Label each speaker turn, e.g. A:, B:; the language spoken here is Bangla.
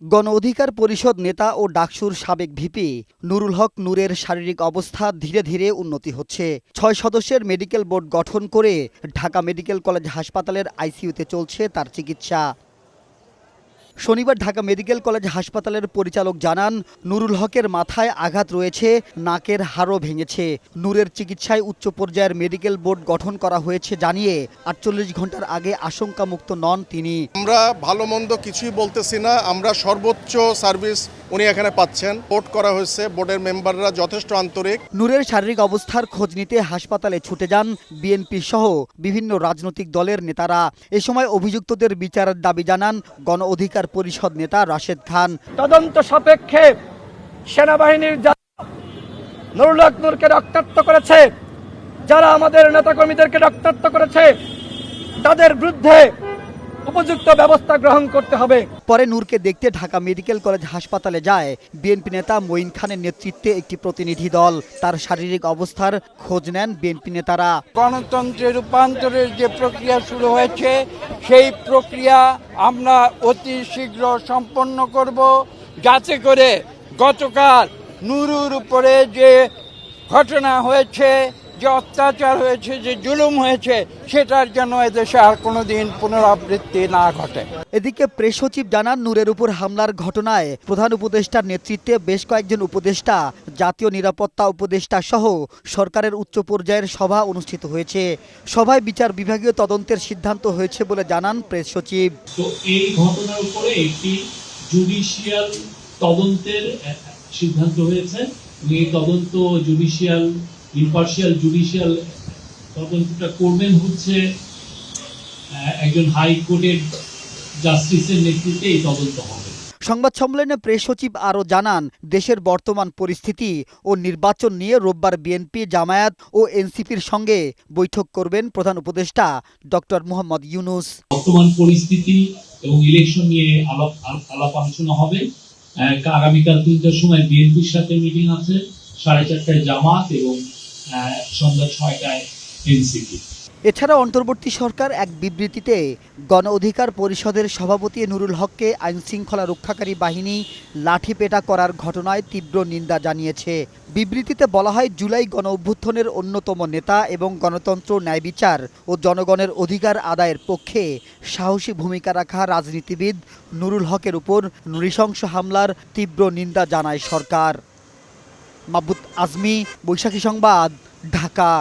A: গণ অধিকার পরিষদ নেতা ও ডাকসুর সাবেক ভিপি নুরুল হক নূরের শারীরিক অবস্থা ধীরে ধীরে উন্নতি হচ্ছে। ৬ সদস্যের মেডিকেল বোর্ড গঠন করে ঢাকা মেডিকেল কলেজ হাসপাতালের আইসিইউতে চলছে তার চিকিৎসা। শনিবার ঢাকা মেডিকেল কলেজ হাসপাতালের পরিচালক জানান, নুরুল হকের মাথায় আঘাত রয়েছে, নাকের হাড়ও ভেঙেছে। নূরের চিকিৎসায় উচ্চ পর্যায়ের মেডিকেল বোর্ড গঠন করা হয়েছে জানিয়ে ৪৮ ঘন্টার আগে আশঙ্কামুক্ত নন তিনি।
B: আমরা ভালো মন্দ কিছুই বলতেছি না, আমরা সর্বোচ্চ সার্ভিস উনি এখানে পাচ্ছেন। বোর্ড করা হয়েছে, বোর্ডের মেম্বাররা যথেষ্ট আন্তরিক।
A: নূরের শারীরিক অবস্থার খোঁজ নিতে হাসপাতালে ছুটে যান বিএনপি সহ বিভিন্ন রাজনৈতিক দলের নেতারা। এ সময় অভিযুক্তদের বিচারের দাবি জানান গণ অধিকার পরিষদ নেতা রাশেদ খান।
C: তদন্ত সাপেক্ষে সেনাবাহিনীর নুরুল হক নূরকে রক্তাক্ত করেছে, যারা আমাদের নেতাকর্মীদেরকে রক্তাক্ত করেছে, তাদের বিরুদ্ধে উপযুক্ত ব্যবস্থা গ্রহণ করতে হবে।
A: পরে নূরকে দেখতে ঢাকা মেডিকেল কলেজ হাসপাতালে যায় বিএনপি নেতা মঈন খানের নেতৃত্বে একটি প্রতিনিধি দল। তার শারীরিক অবস্থার খোঁজ নেন বিএনপি নেতারা।
D: গণতন্ত্রের রূপান্তরের যে প্রক্রিয়া শুরু হয়েছে, সেই প্রক্রিয়া আমরা অতি শীঘ্র সম্পন্ন করব, যাতে করে গতকাল নুরুর উপরে যে ঘটনা হয়েছে, যে অত্যাচার হয়েছে, যে জুলুম হয়েছে, সেটার জন্য এদেশে আর কোনোদিন পুনরাবৃত্তি না ঘটে।
A: এদিকে প্রেস সচিব জানান, নূরের উপর হামলার ঘটনায় প্রধান উপদেষ্টার নেতৃত্বে বেশ কয়েকজন উপদেষ্টা, জাতীয় নিরাপত্তা উপদেষ্টা সহ সরকারের উচ্চ পর্যায়ের সভা অনুষ্ঠিত হয়েছে। সভায় বিচার বিভাগীয় তদন্তের সিদ্ধান্ত হয়েছে বলে জানান প্রেস সচিব।
E: তো এই ঘটনার উপরে একটি জুডিশিয়াল তদন্তের সিদ্ধান্ত হয়েছে। এই তদন্ত ইম্পার্শিয়াল জুডিশিয়াল তদন্তটা করবেন হচ্ছে একজন হাইকোর্টের জাস্টিসের নেতৃত্বে এই তদন্ত হবে।
A: সংবাদ সম্মেলনে প্রেস সচিব আরও জানান, দেশের বর্তমান পরিস্থিতি ও নির্বাচন নিয়ে রোববার বিএনপি, জামায়াত ও এনসিপির সঙ্গে বৈঠক করবেন প্রধান উপদেষ্টা ডক্টর মোহাম্মদ ইউনূস।
E: বর্তমান পরিস্থিতি এবং ইলেকশন নিয়ে আলাপ আলোচনা হবে। আগামীকাল ৩টার সময় বিএনপির সাথে মিটিং আছে, 4:30টায় জামাত এবং সন্ধ্যা 6টায় এনসিপি।
A: এছাড়া অন্তর্বর্তী সরকার এক বিবৃতিতে গণ অধিকার পরিষদের সভাপতি নুরুল হককে আইনশৃঙ্খলা রক্ষাকারী বাহিনী লাঠিপেটা করার ঘটনায় তীব্র নিন্দা জানিয়েছে। বিবৃতিতে বলা হয়, জুলাই গণ অভ্যুত্থানের অন্যতম নেতা এবং গণতন্ত্র, ন্যায় বিচার ও জনগণের অধিকার আদায়ের পক্ষে সাহসী ভূমিকা রাখা রাজনীতিবিদ নুরুল হকের উপর নৃশংস হামলার তীব্র নিন্দা জানায় সরকার। মাহবুব আজমি, বৈশাখী সংবাদ, ঢাকা।